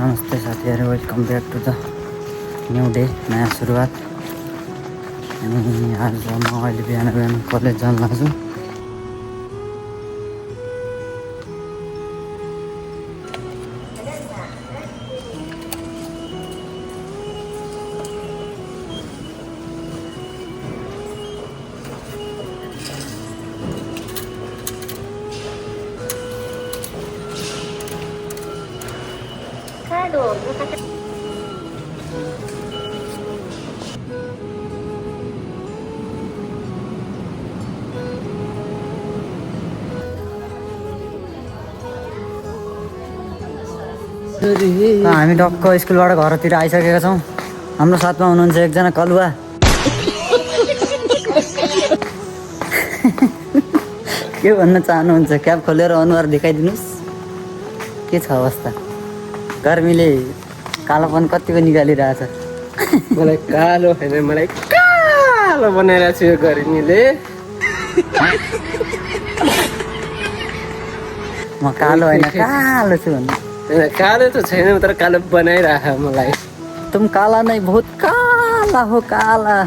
नमस्ते साथीहरू, welcome back to the new day, नयाँ सुरुवात। अनि आज म अहिले बिहान बिहान कलेज जान लाग्छु। हामी डक्क स्कुलबाट घरतिर आइसकेका छौँ। हाम्रो साथमा हुनुहुन्छ एकजना कलुवा। के भन्न चाहनुहुन्छ? क्याब खोलेर अनुहार देखाइदिनुहोस्। के छ अवस्था? गर्मीले कालोपन कतिको निकालिरहेछ। मलाई कालो होइन, मलाई कालो बनाइरहेको छु यो गर्मीले। म कालो होइन, कालो छु भन्नु। कालो त छैन, तर कालो बनाइरह मलाई। तुम काला नहीं, बहुत काला हो, काला।